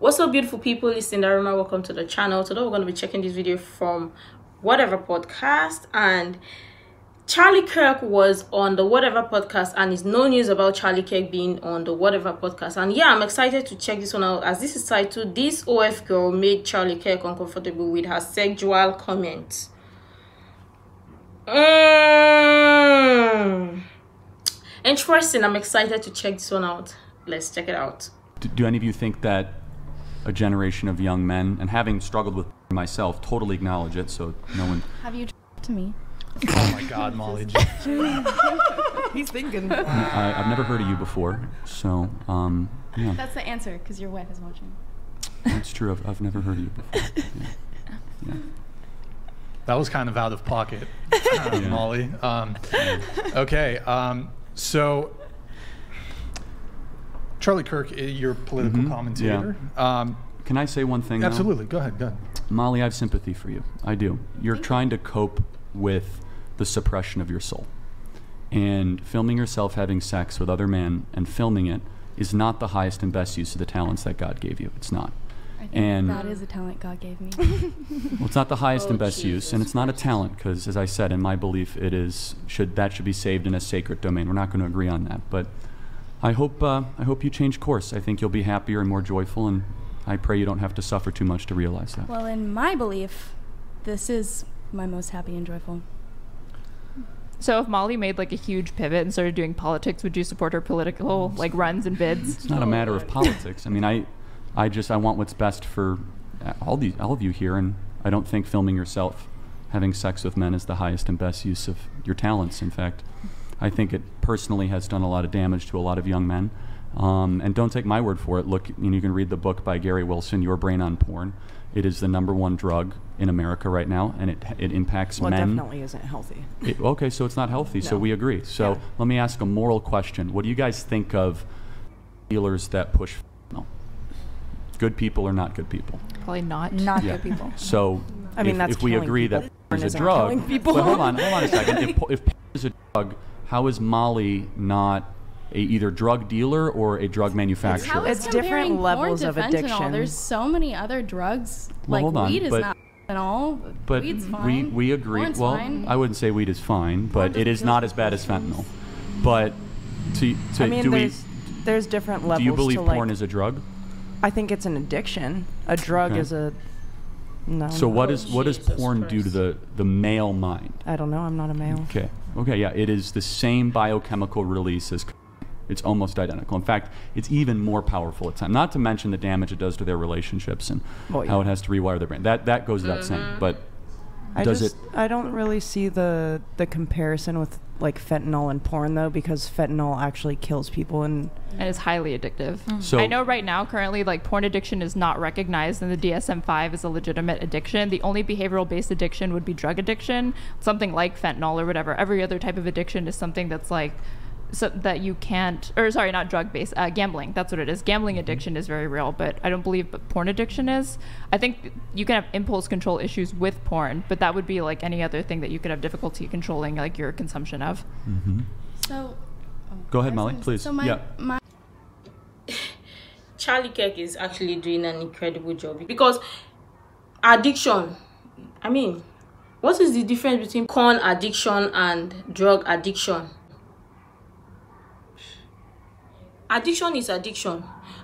What's up, beautiful people? It's Sindafam. Welcome to the channel. Today we're going to be checking this video from Whatever Podcast, and Charlie Kirk was on the Whatever Podcast, and it's no news about Charlie Kirk being on the Whatever Podcast. And yeah, I'm excited to check this one out, as this is titled "This OF Girl Made Charlie Kirk Uncomfortable with Her Sexual Comments." Interesting. I'm excited to check this one out. Let's check it out. Do any of you think that a generation of young men, and having struggled with myself, totally acknowledge it, so no one... Have you to me? Oh my God, Molly. He's thinking. I've never heard of you before, so, yeah. That's the answer, because your wife is watching. That's true. I've never heard of you before. Yeah. That was kind of out of pocket, Molly. Okay, so... Charlie Kirk, your political commentator. Yeah. Can I say one thing? Absolutely. Go ahead. Molly, I have sympathy for you. I do. You're trying to cope with the suppression of your soul. And filming yourself having sex with other men and filming it is not the highest and best use of the talents that God gave you. It's not. I think that is a talent God gave me. Well, it's not the highest and best use, and it's not a talent, because, as I said, in my belief, it is should be saved in a sacred domain. We're not going to agree on that, but I hope you change course. I think you'll be happier and more joyful, and I pray you don't have to suffer too much to realize that. Well, in my belief, this is my most happy and joyful. So if Molly made like a huge pivot and started doing politics, would you support her political like runs and bids? It's not a matter of politics. I mean, I want what's best for all of you here, and I don't think filming yourself having sex with men is the highest and best use of your talents. In fact, I think it personally has done a lot of damage to a lot of young men. And don't take my word for it. Look, you can read the book by Gary Wilson, Your Brain on Porn. It is the #1 drug in America right now, and it impacts men. Well, it definitely isn't healthy. Okay, so it's not healthy, so we agree. So let me ask a moral question. What do you guys think of dealers that push fentanyl? Good people or not good people? Probably not. Not good people. So I mean, if we agree people. that porn is a drug, but hold on a second. If porn is a drug, how is Molly not either drug dealer or a drug manufacturer? It's different levels of addiction. There's so many other drugs. Well, hold on, weed is not fentanyl. But weed's fine. we agree. Porn's well, fine. I wouldn't say weed is fine, but it is not as bad as fentanyl. But I mean, there's different levels. Do you believe to, porn is a drug? I think it's an addiction. A drug is a no. So what does porn do to the male mind? I don't know. I'm not a male. Okay, yeah, it is the same biochemical release as. It's almost identical. In fact, it's even more powerful at times. Not to mention the damage it does to their relationships and how it has to rewire their brain. That goes without saying. But I don't really see the comparison with like fentanyl and porn though, because fentanyl actually kills people and is highly addictive. So I know right now currently like porn addiction is not recognized in the DSM-5 as a legitimate addiction. The only behavioral based addiction would be drug addiction, something like fentanyl or whatever. Every other type of addiction is something that's like that you can't, or sorry, not drug based, gambling. That's what it is. Gambling addiction is very real, but I don't believe porn addiction is. I think you can have impulse control issues with porn, but that would be like any other thing that you could have difficulty controlling, like your consumption of. So, go ahead, Molly, please. So Charlie Kirk is actually doing an incredible job, because addiction, I mean, what is the difference between porn addiction and drug addiction? Addiction is addiction.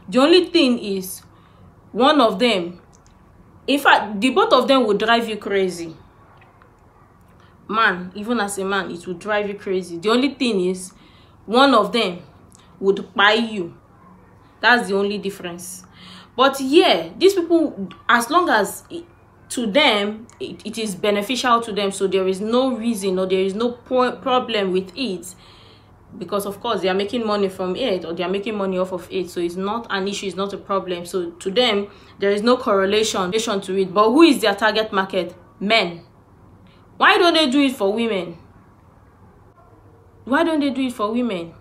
The only thing is, one of them, in fact, the both of them will drive you crazy. Man, even as a man, it will drive you crazy. The only thing is, one of them would buy you. That's the only difference. But yeah, these people, as long as to them, it is beneficial to them, so there is no reason or there is no problem with it. Because of course they are making money from it, or they are making money off of it, so it's not an issue, it's not a problem. So to them there is no correlation to it. But who is their target market? Men. Why don't they do it for women? Why don't they do it for women?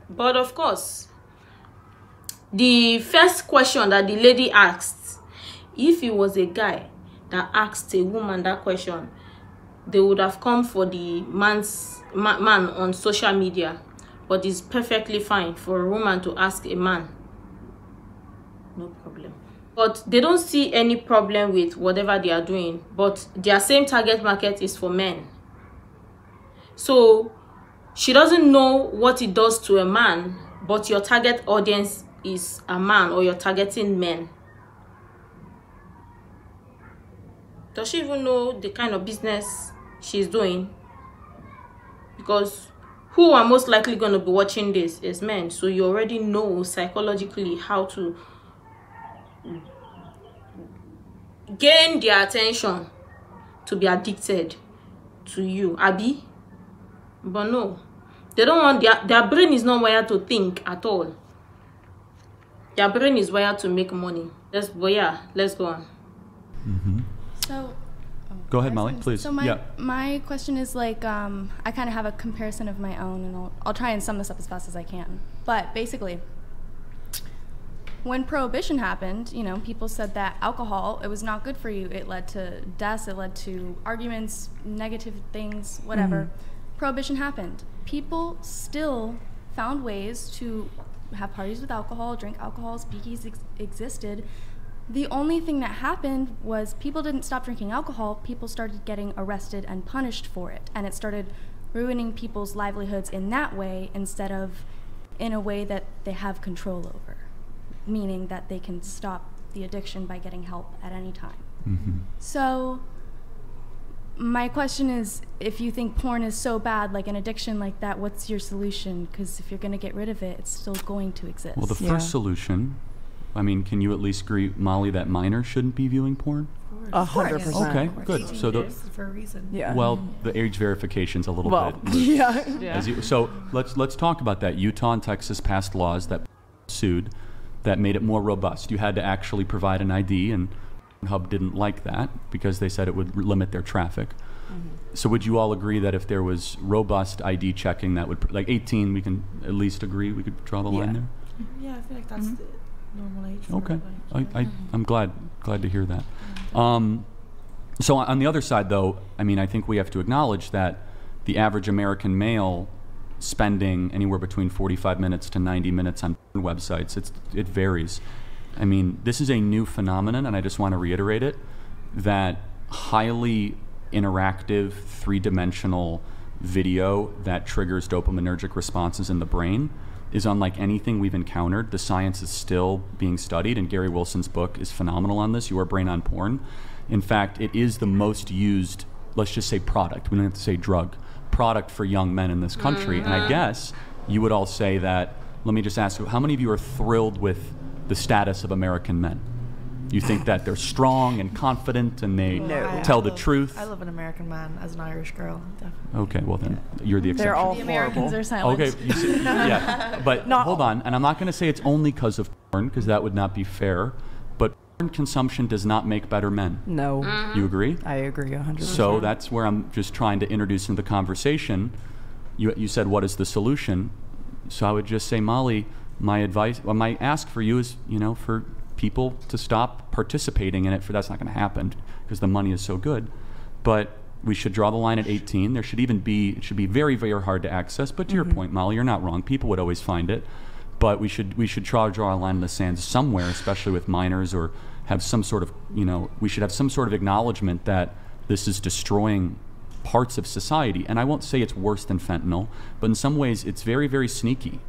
But of course, the first question that the lady asked, if it was a guy that asked a woman that question, they would have come for the man on social media. But it's perfectly fine for a woman to ask a man no problem. But they don't see any problem with whatever they are doing, but their same target market is for men. So she doesn't know what it does to a man, but your target audience is a man, or you're targeting men. Does she even know the kind of business she's doing? Because who are most likely going to be watching this is men. So you already know psychologically how to gain their attention to be addicted to you, Abby. But no, they don't want their brain is not wired to think at all. Their brain is wired to make money. Let's go on. So, go ahead, Molly, please. So my question is like, I kind of have a comparison of my own, and I'll try and sum this up as fast as I can. But basically, when Prohibition happened, you know, people said that alcohol, it was not good for you. It led to deaths, it led to arguments, negative things, whatever. Prohibition happened. People still found ways to have parties with alcohol, drink alcohol, speakeasies existed. The only thing that happened was people didn't stop drinking alcohol, people started getting arrested and punished for it. And it started ruining people's livelihoods in that way instead of in a way that they have control over. Meaning that they can stop the addiction by getting help at any time. So my question is, if you think porn is so bad, like an addiction like that, what's your solution? Because if you're going to get rid of it, it's still going to exist. Well, the first solution, I mean, can you at least agree, Molly, that minors shouldn't be viewing porn? 100%. Okay, good. So for a reason. Yeah. Well, the age verification's a little bit. Yeah. So let's talk about that. Utah and Texas passed laws that sued that made it more robust. You had to actually provide an ID, and Hub didn't like that because they said it would limit their traffic. So would you all agree that if there was robust ID checking, that would, like 18, we can at least agree we could draw the line there? Yeah, I feel like that's the normal age. Okay, I'm glad to hear that. So on the other side, though, I mean, I think we have to acknowledge that the average American male spending anywhere between 45 minutes to 90 minutes on websites, it varies. I mean, this is a new phenomenon, and I just want to reiterate it, that highly interactive, three-dimensional video that triggers dopaminergic responses in the brain is unlike anything we've encountered. The science is still being studied, and Gary Wilson's book is phenomenal on this, Your Brain on Porn. In fact, it is the most used, let's just say product, we don't have to say drug, product for young men in this country. And I guess you would all say that, let me just ask you, how many of you are thrilled with the status of American men? You think that they're strong and confident and they tell the truth? I love an American man as an Irish girl, definitely. Okay, well then, you're the exception. They're all The horrible. Americans are silent. Okay, you see, yeah, but hold on, and I'm not going to say it's only because of porn, because that would not be fair, but porn consumption does not make better men. No. You agree? I agree 100%. So that's where I'm just trying to introduce into the conversation. You said, what is the solution? So I would just say, Molly, my advice, well, my ask for you is, you know, for people to stop participating in it. For that's not going to happen because the money is so good. But we should draw the line at 18. There should even be, it should be very, very hard to access. But to your point, Molly, you're not wrong. People would always find it. But we should try to draw a line in the sand somewhere, especially with minors, or have some sort of, you know, we should have some sort of acknowledgement that this is destroying parts of society. And I won't say it's worse than fentanyl, but in some ways it's very, very sneaky.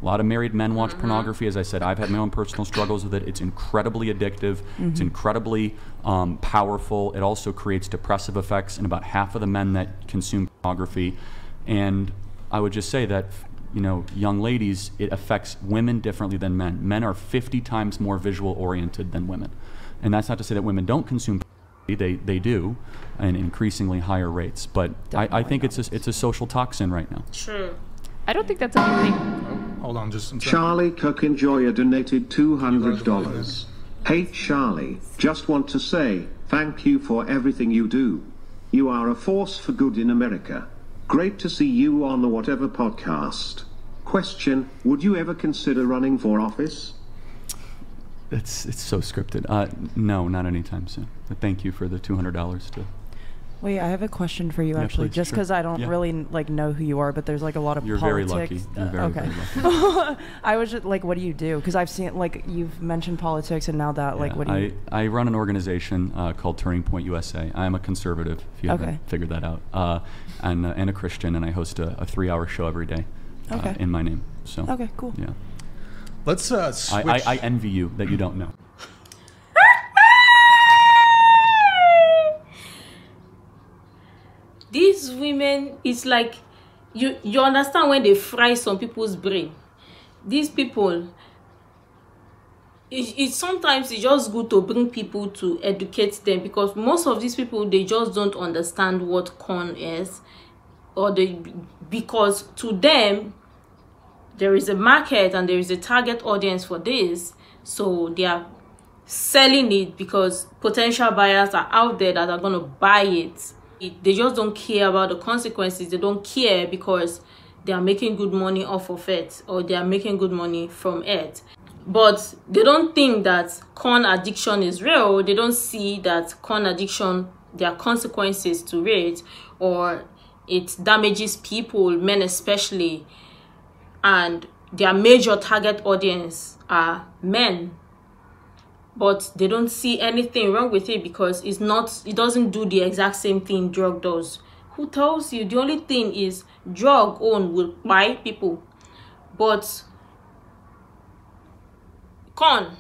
A lot of married men watch pornography. As I said, I've had my own personal struggles with it. It's incredibly addictive. It's incredibly powerful. It also creates depressive effects in about half of the men that consume pornography. And I would just say that, you know, young ladies, it affects women differently than men. Men are 50 times more visual oriented than women. And that's not to say that women don't consume pornography. They do, in increasingly higher rates. But I think it's a social toxin right now. True. I don't think that's anything. Hold on just a second. Charlie Cook-Enjoyer donated $200. Hey Charlie, just want to say, thank you for everything you do. You are a force for good in America. Great to see you on the Whatever podcast. Question, would you ever consider running for office? It's so scripted. No, not anytime soon. But thank you for the $200 to Wait, I have a question for you, actually, please, just because I don't really like know who you are, but there's like a lot of You're politics. very lucky. You're very, okay. very lucky. I was just like, what do you do? Because I've seen, like, you've mentioned politics, and now that, like, what do you... I run an organization called Turning Point USA. I am a conservative, if you haven't figured that out, and a Christian, and I host a 3-hour show every day in my name. So okay, cool. Yeah. Let's switch. I envy you that you don't know. These women, it's like you understand when they fry some people's brain. These people, it's sometimes it's just good to bring people to educate them, because most of these people, they just don't understand what corn is, because to them there is a market and there is a target audience for this, so they are selling it because potential buyers are out there that are going to buy it. They just don't care about the consequences. They don't care because they are making good money off of it, or they are making good money from it. But they don't think that corn addiction is real. They don't see that corn addiction, there are consequences to it, or it damages people, men especially, and their major target audience are men. But they don't see anything wrong with it because it doesn't do the exact same thing drug does. Who tells you? The only thing is drug own will buy people. But corn,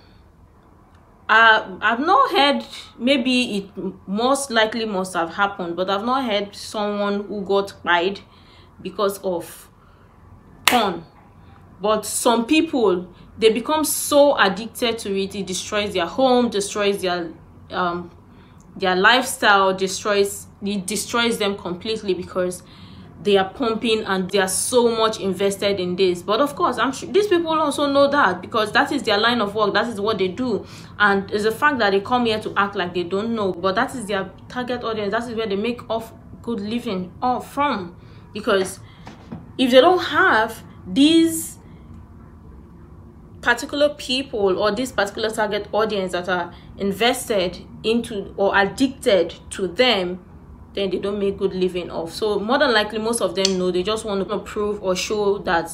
I've not heard, maybe it most likely must have happened, but I've not heard someone who got buyed because of corn. But some people, they become so addicted to it, it destroys their home, destroys their lifestyle, it destroys them completely, because they are pumping and they are so much invested in this. But of course, I'm sure these people also know that, because that is their line of work, that is what they do, and it's a fact that they come here to act like they don't know, but that is their target audience. That is where they make off good living from, because if they don't have these particular people or this particular target audience that are invested into or addicted to them, then they don't make good living off. So more than likely, most of them know, they just want to prove or show that,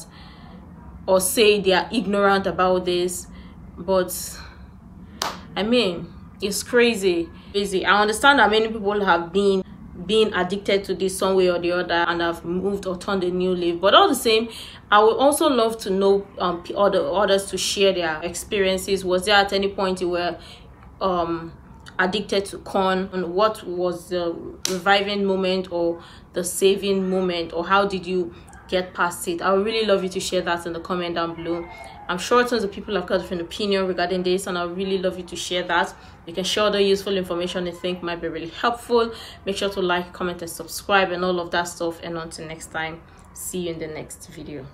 or say they are ignorant about this. But I mean, it's crazy. I understand that many people have been addicted to this some way or the other and have moved or turned a new leaf, but all the same, I would also love to know others to share their experiences. Was there at any point you were addicted to corn, and what was the reviving moment or the saving moment, or how did you get past it? I would really love you to share that in the comment down below. I'm sure tons of people have got a different opinion regarding this, and I would really love you to share that. You can share other useful information you think might be really helpful. Make sure to like, comment, and subscribe, and all of that stuff. And until next time, see you in the next video.